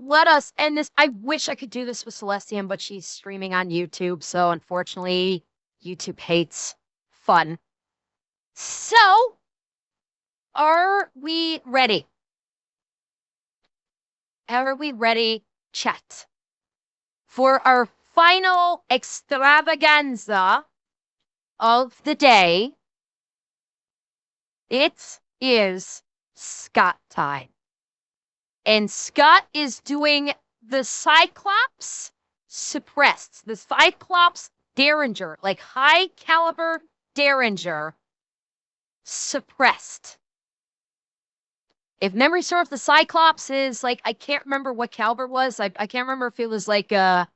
let us end this. I wish I could do this with Celestium, but she's streaming on YouTube, so unfortunately, YouTube hates fun. So, are we ready? Are we ready, chat, for our final extravaganza of the day? It is Scott time. And Scott is doing the Cyclops suppressed. The Cyclops Derringer, like high caliber Derringer suppressed. If memory serves, the Cyclops is like, I can't remember what caliber it was. I can't remember if it was like a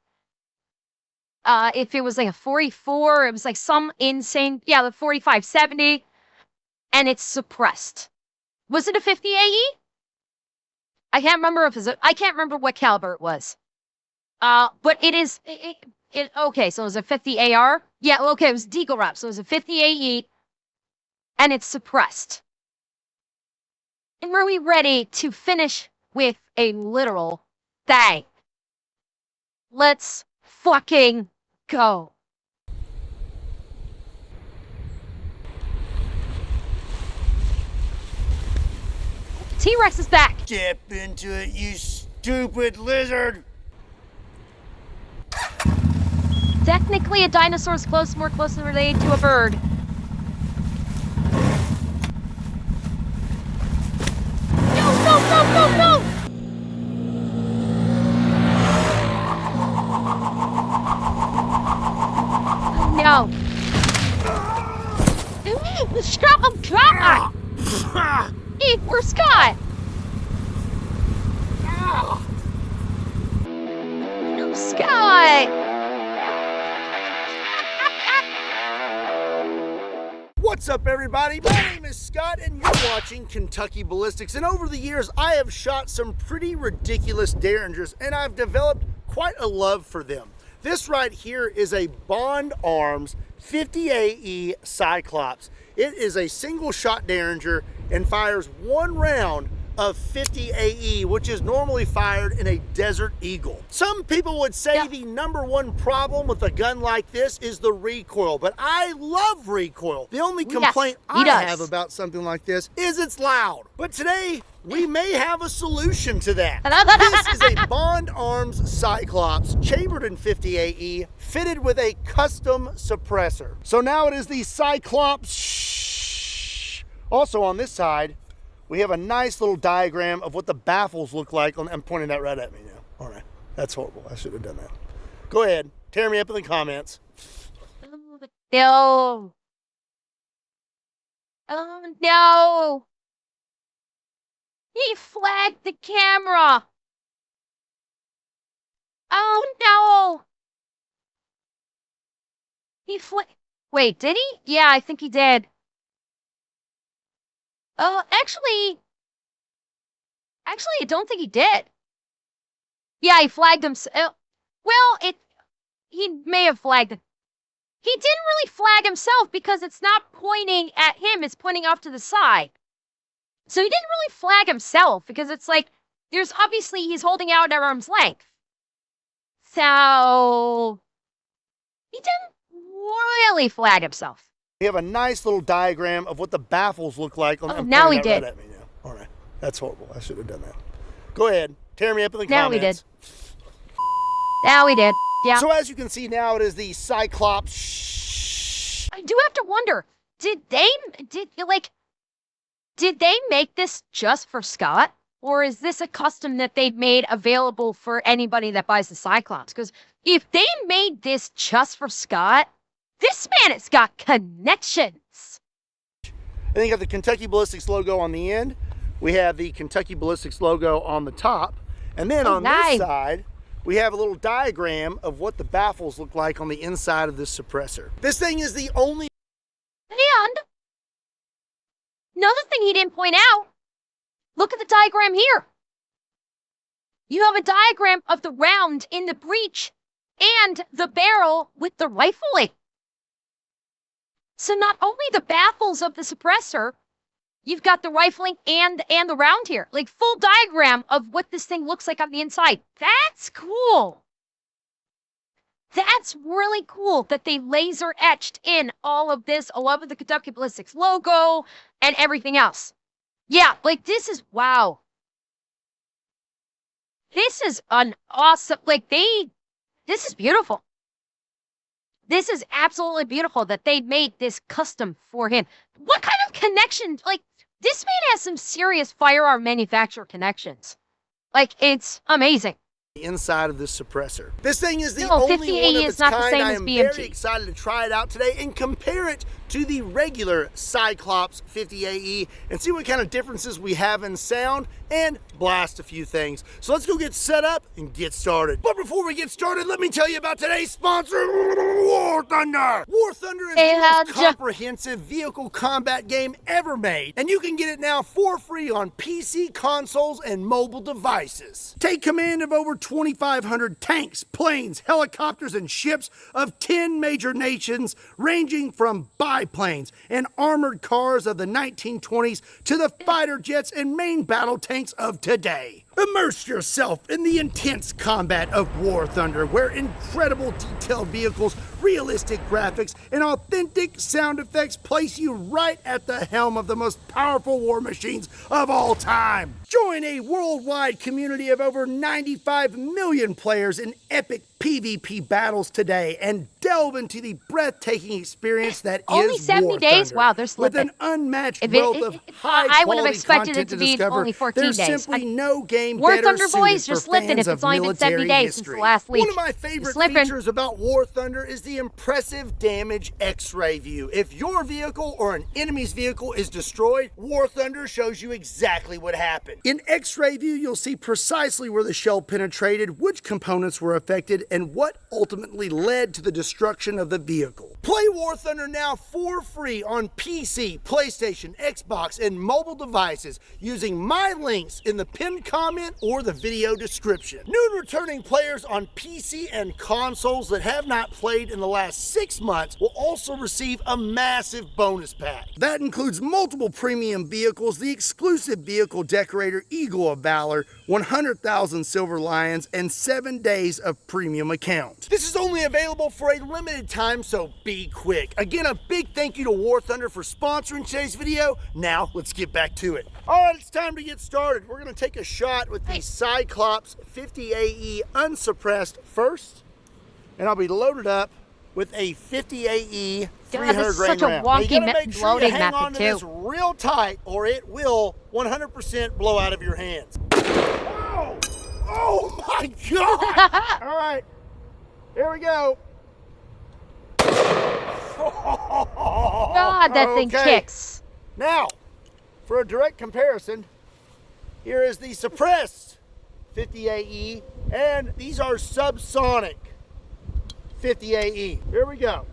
44, it was like some insane, yeah, the 45-70, and it's suppressed. Was it a 50 AE? I can't remember if I can't remember what caliber it was. But it is, okay, so it was a 50 AR? Yeah, okay, it was Deagle Wrap, so it was a 50 AE, and it's suppressed. And were we ready to finish with a literal bang? Let's fucking go. T-Rex is back. Step into it, you stupid lizard. Technically, a dinosaur is more closely related to a bird. No! No. Stop! Hey, where's Scott? No, Scott! What's up, everybody? My name is Scott, and you're watching Kentucky Ballistics. And over the years, I have shot some pretty ridiculous Derringers, and I've developed quite a love for them. This right here is a Bond Arms 50 AE Cyclops. It is a single shot Derringer and fires one round of 50 AE, which is normally fired in a Desert Eagle. Some people would say the number one problem with a gun like this is the recoil, but I love recoil. The only complaint I have about something like this is it's loud. But today, we may have a solution to that. This is a Bond Arms Cyclops, chambered in 50 AE, fitted with a custom suppressor. So now it is the Cyclops. Also on this side, we have a nice little diagram of what the baffles look like. I'm pointing that right at me now. All right, that's horrible. I should have done that. Go ahead, tear me up in the comments. No. Oh no. He flagged the camera. Oh no. Wait, did he? Yeah, I think he did. Actually, I don't think he did. Yeah, he flagged himself. Well, he may have flagged. He didn't really flag himself because it's not pointing at him, it's pointing off to the side. So he didn't really flag himself because it's like, there's obviously, he's holding out at arm's length. So, he didn't really flag himself. We have a nice little diagram of what the baffles look like. Now he did. Right at me now. All right, that's horrible. I should have done that. Go ahead, tear me up in the comments. Now we did. Now we did. Yeah. So as you can see now, it is the Cyclops. I do have to wonder, did they make this just for Scott? Or is this a custom that they've made available for anybody that buys the Cyclops? Because if they made this just for Scott, this man has got connections. And then you got the Kentucky Ballistics logo on the end. We have the Kentucky Ballistics logo on the top. And then on this side, we have a little diagram of what the baffles look like on the inside of this suppressor. This thing is the only... And another thing he didn't point out, look at the diagram here. You have a diagram of the round in the breech and the barrel with the rifling. So not only the baffles of the suppressor, You've got the rifling and the round here. Like full diagram of what this thing looks like on the inside. That's cool. That's really cool that they laser etched in all of this, all of the Kentucky Ballistics logo and everything else. Yeah, like this is wow. This is an awesome, this is beautiful. This is absolutely beautiful that they made this custom for him. What kind of connection? Like, this man has some serious firearm manufacturer connections. Like, it's amazing. Inside of this suppressor. This thing is the No, only 5080 one of is its not the kind. same I as am BMG. very excited to try it out today and compare it to the regular Cyclops 50AE and see what kind of differences we have in sound and blast a few things. So let's go get set up and get started. But before we get started, let me tell you about today's sponsor, War Thunder. War Thunder is the most comprehensive vehicle combat game ever made, and you can get it now for free on PC, consoles, and mobile devices. Take command of over 2,500 tanks, planes, helicopters, and ships of 10 major nations, ranging from biplanes and armored cars of the 1920s to the fighter jets and main battle tanks of today. Immerse yourself in the intense combat of War Thunder, where incredible detailed vehicles, realistic graphics, and authentic sound effects place you right at the helm of the most powerful war machines of all time. Join a worldwide community of over 95 million players in epic PvP battles today and delve into the breathtaking experience that only is 70 War days? Thunder. Wow, they're slipping. With an unmatched If wealth of I would have high-quality expected content it to to be discover, only 14 there's days. simply no game War better Thunder suited boys, for you're slipping fans if of it's only been 70 military days since history. the last week. One of my favorite slipping. features about War Thunder is the impressive damage X-ray view. If your vehicle or an enemy's vehicle is destroyed, War Thunder shows you exactly what happened. In X-ray view, you'll see precisely where the shell penetrated, which components were affected, and what ultimately led to the destruction of the vehicle. Play War Thunder now for free on PC, PlayStation, Xbox, and mobile devices using my links in the pinned comment or the video description. New and returning players on PC and consoles that have not played in the last 6 months will also receive a massive bonus pack. That includes multiple premium vehicles, the exclusive vehicle decorator Eagle of Valor, 100,000 Silver Lions, and 7 days of premium account. This is only available for a limited time, so be quick. Again, a big thank you to War Thunder for sponsoring today's video. Now, let's get back to it. All right, it's time to get started. We're gonna take a shot with the Cyclops 50AE unsuppressed first, and I'll be loaded up with a 50AE 300 grain such a round. Now, you wonky gotta make sure you loading hang method, on to too. this real tight, or it will 100% blow out of your hands. Oh, oh my God! All right, here we go. God, that thing Okay. kicks. Now, for a direct comparison, here is the suppressed 50AE, and these are subsonic 50AE. Here we go.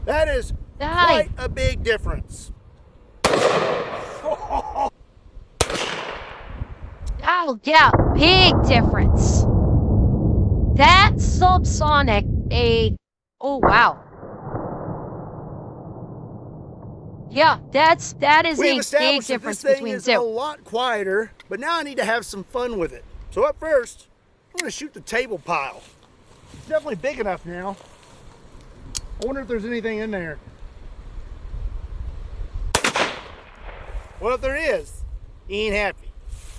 That is quite a big difference. Oh, yeah, big difference. That subsonic, oh, wow. Yeah, that is We have a big established that difference this thing between is a two. lot quieter, but now I need to have some fun with it. So up first, I'm gonna shoot the table pile. It's definitely big enough now. I wonder if there's anything in there. Well, if there is, he ain't happy.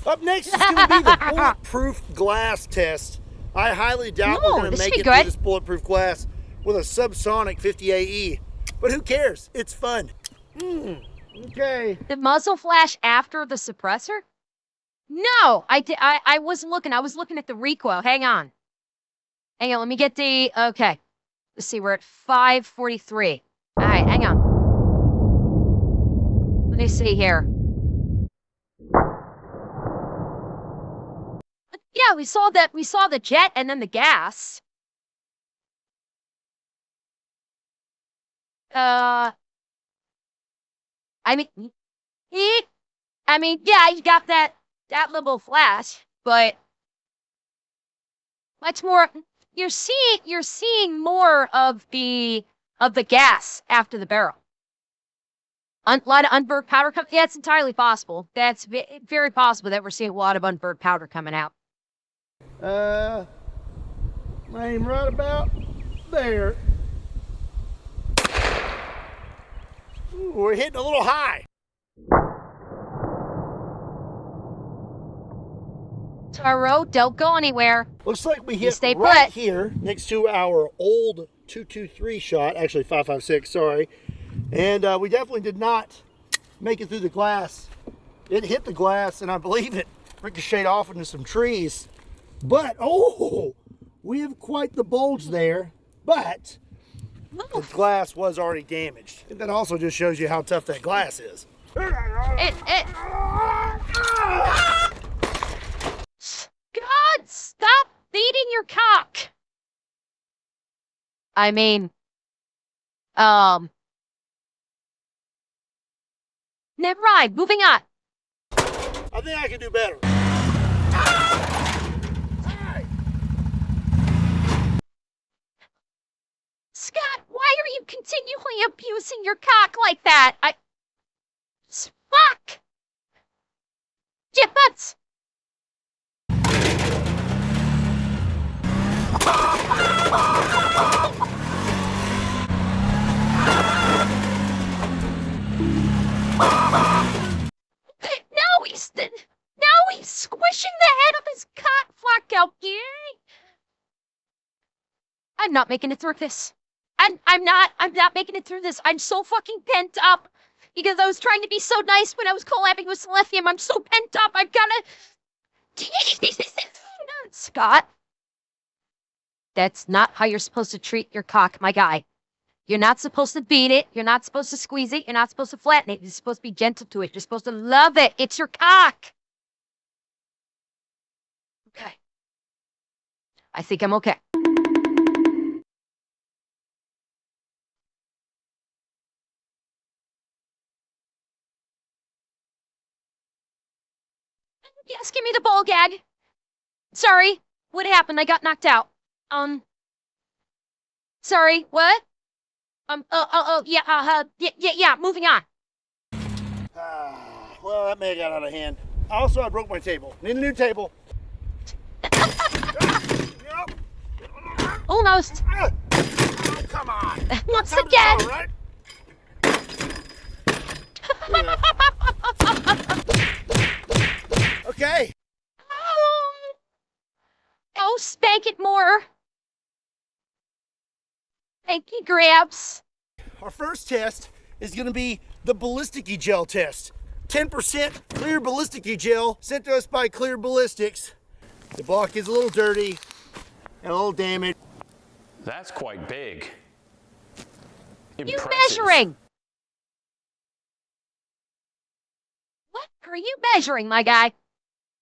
Up next is gonna be the bulletproof glass test. I highly doubt we're gonna this make should it be through good. this bulletproof glass with a subsonic 50AE. But who cares? It's fun. Okay. The muzzle flash after the suppressor? No, I wasn't looking. I was looking at the recoil. Hang on, let me get the, okay. Let's see, we're at 543. All right, hang on. Let me see here. Yeah, we saw the jet and then the gas. I mean, yeah, you got that little flash, but much more. You're seeing more of the of the gas after the barrel. A lot of unburnt powder coming. Yeah, it's entirely possible. That's very possible that we're seeing a lot of unburnt powder coming out. Aim right about there. Ooh, we're hitting a little high. Taro, don't go anywhere. Looks like we hit stay right put. here next to our old 223 shot, actually 556, sorry. And we definitely did not make it through the glass. It hit the glass, and I believe it ricocheted off into some trees. But, oh, we have quite the bulge there. But the glass was already damaged. And that also just shows you how tough that glass is. God, stop feeding your cock. I mean, never mind. Moving on. I think I can do better. Scott, why are you continually abusing your cock like that? Fuck! Get butts! Now he's squishing the head of his cock. Fuck out here. I'm not making it through this. I'm not making it through this. I'm so fucking pent up because I was trying to be so nice when I was collabing with Lithium. I'm so pent up. I've gotta. Scott, that's not how you're supposed to treat your cock, my guy. You're not supposed to beat it. You're not supposed to squeeze it. You're not supposed to flatten it. You're supposed to be gentle to it. You're supposed to love it. It's your cock. Okay. I think I'm okay. Yes, give me the ball gag. Sorry. What happened? I got knocked out. Sorry, what? Yeah, moving on. Well, that may have got out of hand. Also, I broke my table. Need a new table. Almost. Oh, come on. Once again. All right. Okay. Oh, spank it more. Thank you, Gramps. Our first test is going to be the Ballistic gel test. 10% clear Ballistic gel sent to us by Clear Ballistics. The block is a little dirty and a little damaged. That's quite big. You Impressive. measuring? What are you measuring, my guy?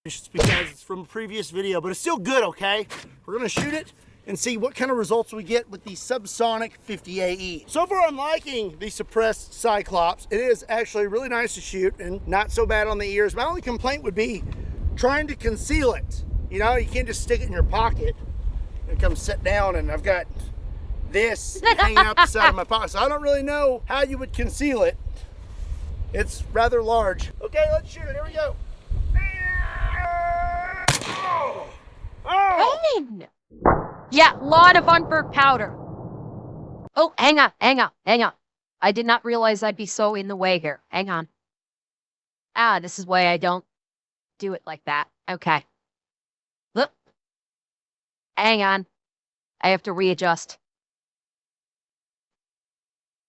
It's because it's from a previous video, but it's still good, okay? We're going to shoot it and see what kind of results we get with the Subsonic 50AE. So far, I'm liking the suppressed Cyclops. It is actually really nice to shoot and not so bad on the ears. My only complaint would be trying to conceal it. You know, you can't just stick it in your pocket and come sit down, and I've got this hanging out the side of my pocket. So I don't really know how you would conceal it. It's rather large. Okay, let's shoot it. Here we go. Oh! Yeah, lot of unburnt powder. Oh, hang on. I did not realize I'd be so in the way here. Hang on. This is why I don't do it like that. Okay. Look. Hang on. I have to readjust.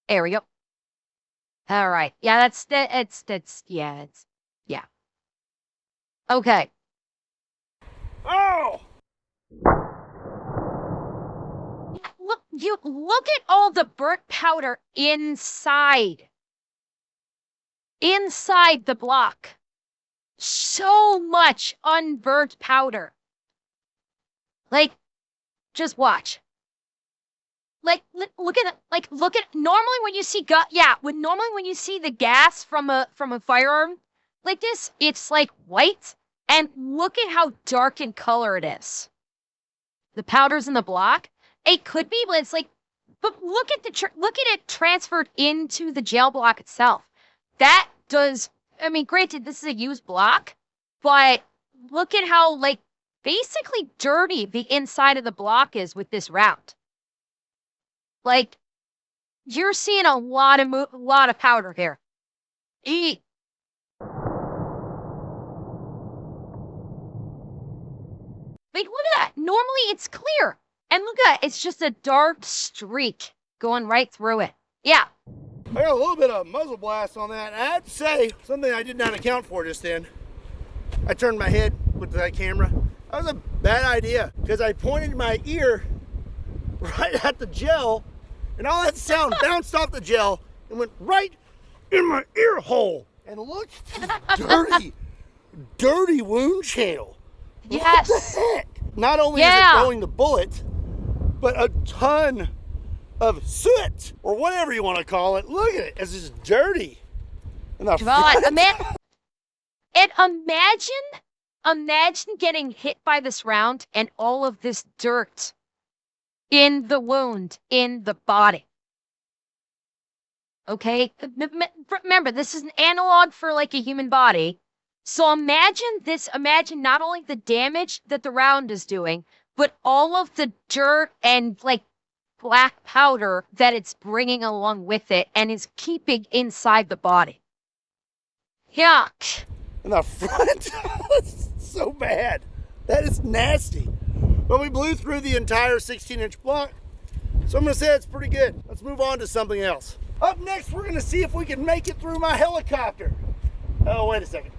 There we go. All right. Yeah, yeah. Okay. Oh! Look at all the burnt powder inside the block. So much unburnt powder. Like, just watch. Like, look at it. Look at normally when you see when you see the gas from a firearm like this, it's like white, and look at how dark in color it is. The powder's in the block. It could be, but it's like But look at look at it transferred into the gel block itself. That does, I mean, granted, this is a used block, but look at how, like, basically dirty the inside of the block is with this round. Like, you're seeing a lot of powder here. Like, look at that. Normally it's clear. And look at it. It's just a dark streak going right through it. Yeah. I got a little bit of muzzle blast on that. I have to say, something I did not account for just then. I turned my head with that camera. That was a bad idea because I pointed my ear right at the gel and all that sound bounced off the gel and went right in my ear hole. And look at this dirty wound channel. Yes. What the heck? Not only is it going the bullet, but a ton of soot, or whatever you want to call it. Look at it, it's just dirty. And imagine getting hit by this round and all of this dirt in the wound, in the body. Okay? Remember, this is an analog for like a human body. So imagine not only the damage that the round is doing, but all of the dirt and like black powder that it's bringing along with it and is keeping inside the body. Yuck. And the front, it's so bad. That is nasty. But we blew through the entire 16-inch block, so I'm gonna say it's pretty good. Let's move on to something else. Up next, we're gonna see if we can make it through my helicopter. Oh, wait a second.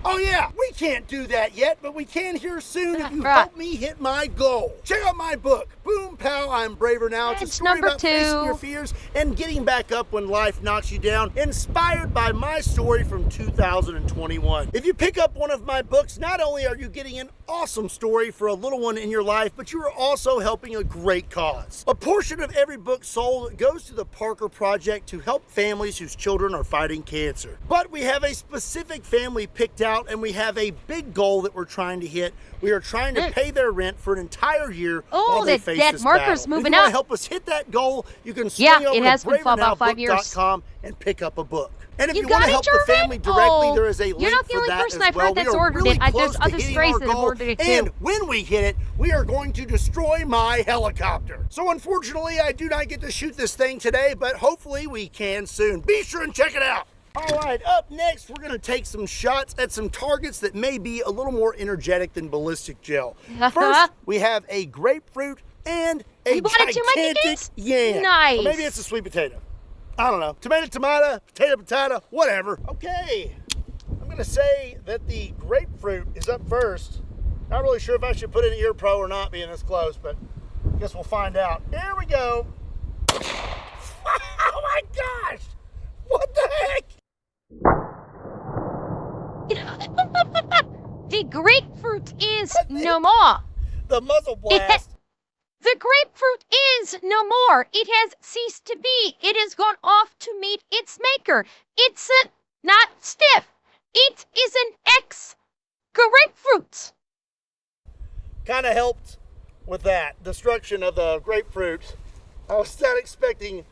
Oh yeah, we can't do that yet, but we can here soon if you help me hit my goal. Check out my book, Boom Pow, I'm Braver Now. It's a story about facing your fears and getting back up when life knocks you down, inspired by my story from 2021. If you pick up one of my books, not only are you getting an awesome story for a little one in your life, but you are also helping a great cause. A portion of every book sold goes to the Parker Project to help families whose children are fighting cancer. But we have a specific family picked out and we have a big goal that we're trying to hit. We are trying to pay their rent for an entire year while they face this marker's battle. moving if you up. want to help us hit that goal, you can swing over to bravernowbook.com and pick up a book. And if you want to help the family directly, there is a link for that as well. We are really close to hitting our goal, and when we hit it, we are going to destroy my helicopter. So unfortunately, I do not get to shoot this thing today, but hopefully we can soon. Be sure and check it out. All right, up next, we're gonna take some shots at some targets that may be a little more energetic than ballistic gel. First, we have a grapefruit and a gigantic yam. Nice. Or maybe it's a sweet potato. I don't know. Tomato, potato, whatever. Okay, I'm gonna say that the grapefruit is up first. Not really sure if I should put in ear pro or not being this close, but I guess we'll find out. Here we go. Oh my gosh! What the heck? The grapefruit is no more. The muzzle blast. The grapefruit is no more. It has ceased to be. It has gone off to meet its maker. It's not stiff. It is an ex-grapefruit. Kind of helped with that destruction of the grapefruit. I was not expecting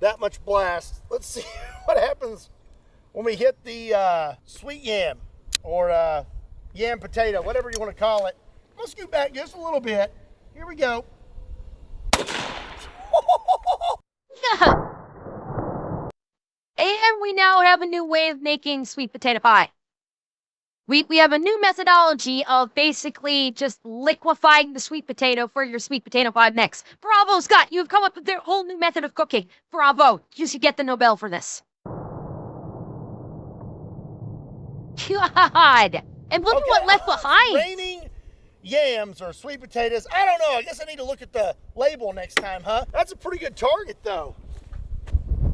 that much blast. Let's see what happens when we hit the sweet yam or yam potato, whatever you want to call it. Let's scoot back just a little bit. Here we go. And we now have a new way of making sweet potato pie. We have a new methodology of basically just liquefying the sweet potato for your sweet potato pie mix. Bravo, Scott! You've come up with a whole new method of cooking. Bravo! You should get the Nobel for this. God! And look at what left behind. Raining yams or sweet potatoes. I don't know. I guess I need to look at the label next time, huh? That's a pretty good target, though.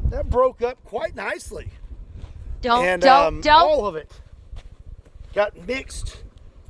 That broke up quite nicely. Don't. All of it got mixed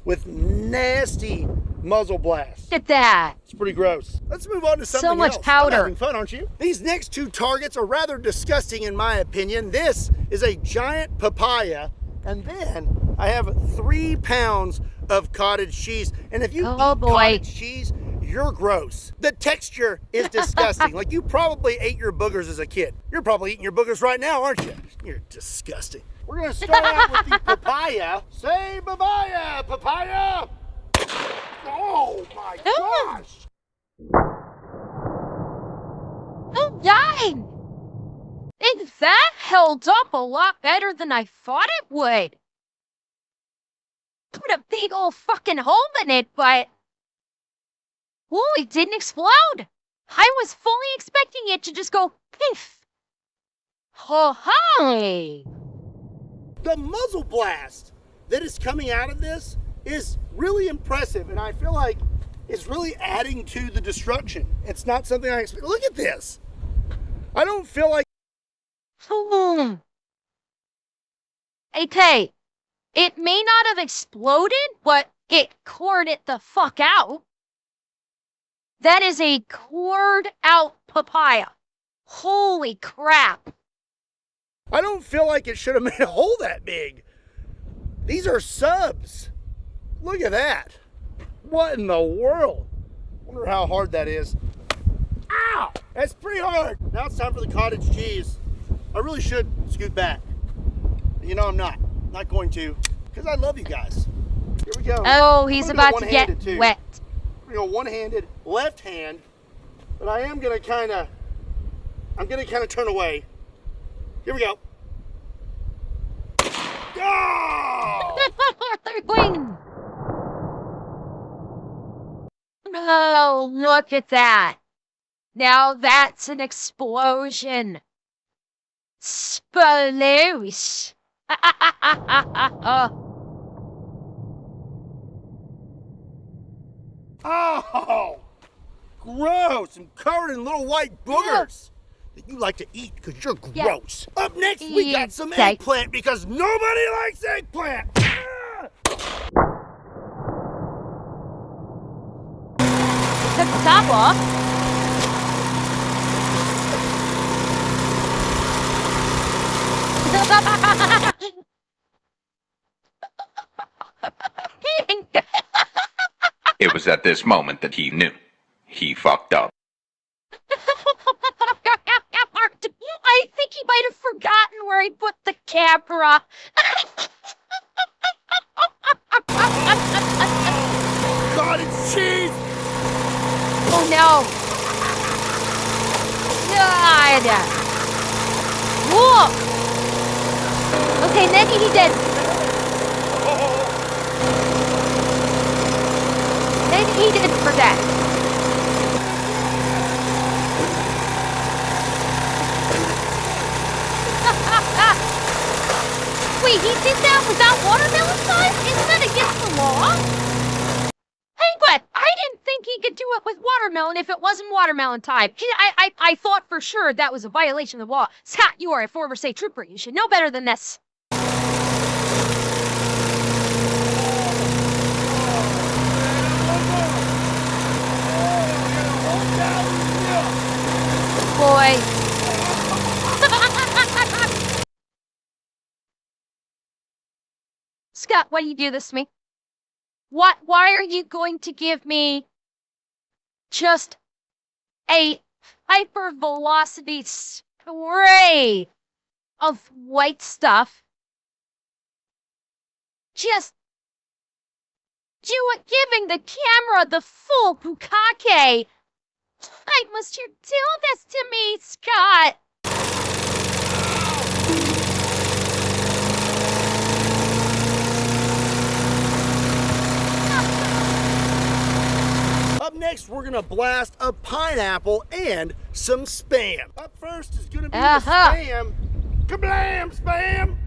with nasty muzzle blast. Look at that. It's pretty gross. Let's move on to something else. So much powder. I'm having fun, aren't you? These next two targets are rather disgusting in my opinion. This is a giant papaya, and then I have 3 pounds of cottage cheese. And if you eat cottage cheese, you're gross. The texture is disgusting. Like you probably ate your boogers as a kid. You're probably eating your boogers right now, aren't you? You're disgusting. We're gonna start out with the papaya. Say papaya, papaya. Oh my gosh. Oh, dang. And that held up a lot better than I thought it would. Put a big old fucking hole in it, but... Well, it didn't explode. I was fully expecting it to just go poof. Oh, hi. The muzzle blast that is coming out of this is really impressive, and I feel like it's really adding to the destruction. It's not something I expect. Look at this. I don't feel like... Okay, it may not have exploded, but it cored it the fuck out. That is a cored out papaya. Holy crap. I don't feel like it should have made a hole that big. These are subs. Look at that. What in the world? Wonder how hard that is. Ow! That's pretty hard. Now it's time for the cottage cheese. I really should scoot back. You know I'm not. Not going to. Because I love you guys. Here we go. Oh, he's about to get wet. We're going to go one-handed, left hand. But I am going to kind of... I'm going to kind of turn away. Here we go. Go! Oh, look at that. Now that's an explosion. Spaloose. Oh, gross. I'm covered in little white boogers that you like to eat because you're gross. Up next, we got some eggplant because nobody likes eggplant. Took the top off. It was at this moment that he knew. He fucked up. I think he might have forgotten where he put the camera. Cottage cheese! Oh no! God! Whoa! Okay, maybe he did. Maybe he did forget. Wait, he did that without watermelon time? Isn't that against the law? Hey, but I didn't think he could do it with watermelon if it wasn't watermelon time. I thought for sure that was a violation of the law. Scott, you are a former state trooper. You should know better than this. Boy. Scott, why do you do this to me? Why are you going to give me just a hypervelocity spray of white stuff? Just giving the camera the full bukkake. Why must you do this to me, Scott? Up next, we're gonna blast a pineapple and some Spam. Up first is gonna be the Spam. Kablam, Spam!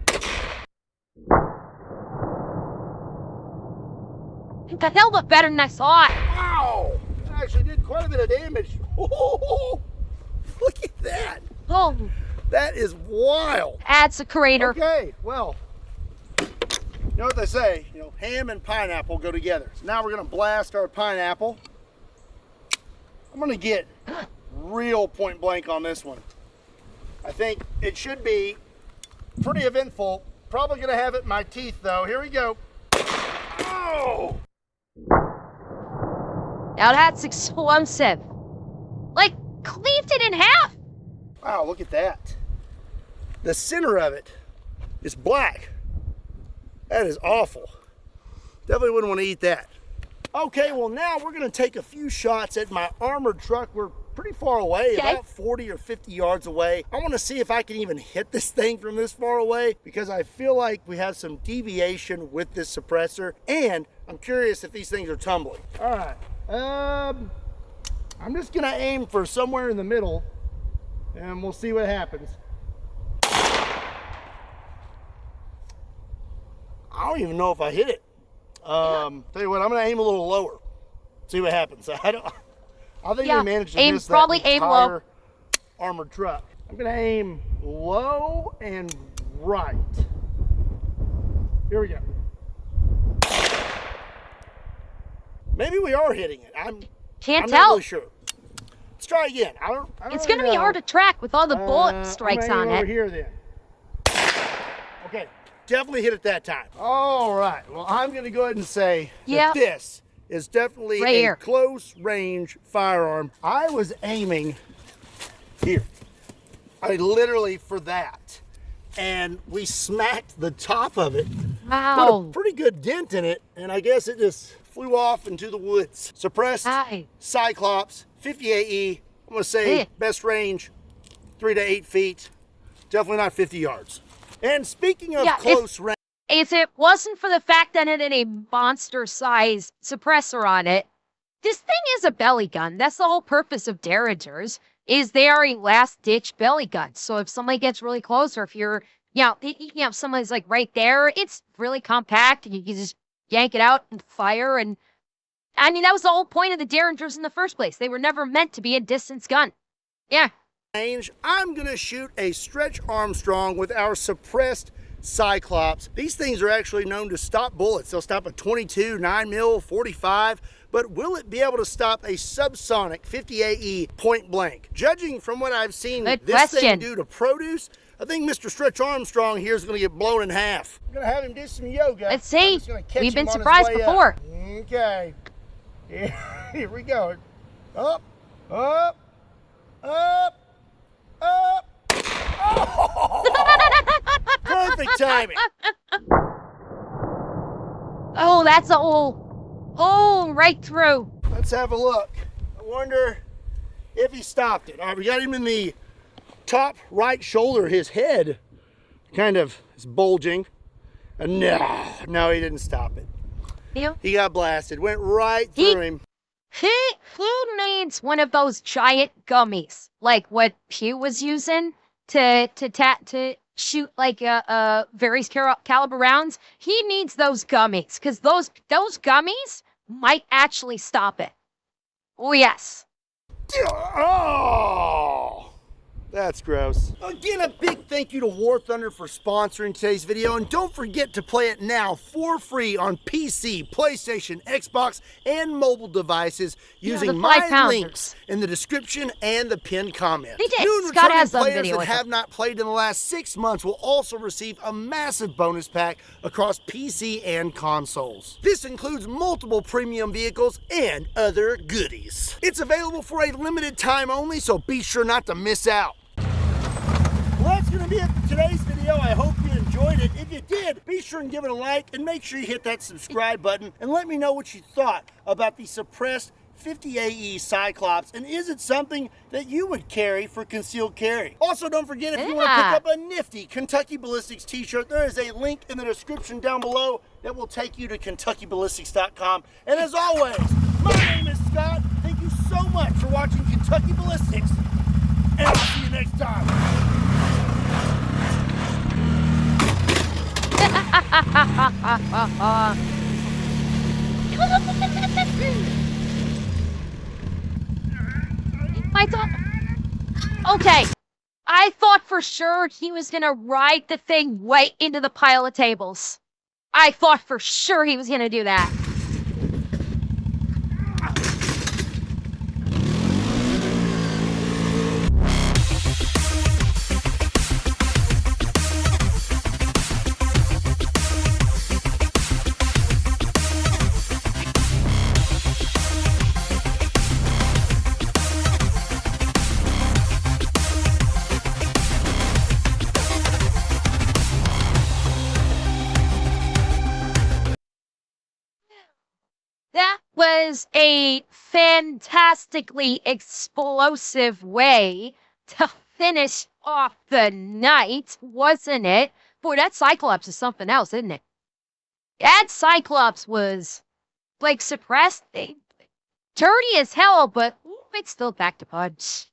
That hell looked better than I thought. Wow! That actually did quite a bit of damage. Oh, look at that. Oh, that is wild. Adds a crater. Okay, well, you know what they say, ham and pineapple go together. So now we're gonna blast our pineapple. I'm gonna get real point blank on this one. I think it should be pretty eventful. Probably gonna have it in my teeth though. Here we go. Oh! Now that's explosive. Like, cleaved it in half. Wow, look at that. The center of it is black. That is awful. Definitely wouldn't want to eat that. Okay, well now we're gonna take a few shots at my armored truck. We're pretty far away, about 40 or 50 yards away. I wanna see if I can even hit this thing from this far away because I feel like we have some deviation with this suppressor, and I'm curious if these things are tumbling. All right, I'm just gonna aim for somewhere in the middle and we'll see what happens. I don't even know if I hit it. Tell you what, I'm gonna aim a little lower. See what happens. I think we managed to miss that entire armored truck. I'm gonna aim low and right. Here we go. Maybe we are hitting it. I'm Can't not tell. really sure. Let's try again. It's gonna be hard to track with all the bullet strikes on over it. here then. Okay, definitely hit it that time. All right, well, I'm gonna go ahead and say that this is definitely a close range firearm. I was aiming here. I literally for that. And we smacked the top of it. Wow. Put a pretty good dent in it, and I guess it just flew off into the woods. Suppressed Cyclops, 50 AE. I'm gonna say best range, 3 to 8 feet. Definitely not 50 yards. And speaking of close range. If it wasn't for the fact that it had a monster-sized suppressor on it, this thing is a belly gun. That's the whole purpose of Derringers, is they are a last-ditch belly gun. So if somebody gets really close, or if you're, somebody's like right there, it's really compact, and you can just yank it out and fire. And I mean, that was the whole point of the Derringers in the first place. They were never meant to be a distance gun. Yeah. I'm gonna shoot a stretch Armstrong with our suppressed Cyclops. These things are actually known to stop bullets. They'll stop a 22, 9mm, 45, but will it be able to stop a subsonic 50 AE point blank? Judging from what I've seen this thing do to produce, I think Mr. Stretch Armstrong here is going to get blown in half. I'm going to have him do some yoga. Let's see. We've been surprised before. Okay. Here we go. Up, up, up, up. Oh! Perfect timing. Oh, that's a right through. Let's have a look. I wonder if he stopped it. All right, we got him in the top right shoulder. His head kind of is bulging. And no, he didn't stop it. Yeah. He got blasted. Went right through him. Who needs one of those giant gummies like what Pew was using to shoot like various caliber rounds? He needs those gummies, because those gummies might actually stop it. Oh yes. Oh, that's gross. Again, a big thank you to War Thunder for sponsoring today's video, and don't forget to play it now for free on PC, PlayStation, Xbox, and mobile devices using my links in the description and the pinned comment. New and returning players that have not played in the last 6 months will also receive a massive bonus pack across PC and consoles. This includes multiple premium vehicles and other goodies. It's available for a limited time only, so be sure not to miss out. Well, that's going to be it for today's video. I hope you enjoyed it. If you did, be sure and give it a like, and make sure you hit that subscribe button, and let me know what you thought about the suppressed 50 AE Cyclops, and is it something that you would carry for concealed carry? Also, don't forget, if you want to pick up a nifty Kentucky Ballistics t-shirt, there is a link in the description down below that will take you to KentuckyBallistics.com. And as always, my name is Scott. Thank you so much for watching Kentucky Ballistics, and I'll see you next time. Okay, I thought for sure he was gonna ride the thing right into the pile of tables. I thought for sure he was gonna do that. was a fantastically explosive way to finish off the night, wasn't it? Boy, that Cyclops is something else, isn't it? That Cyclops was, like, suppressed. Dirty as hell, but it's still back to punch.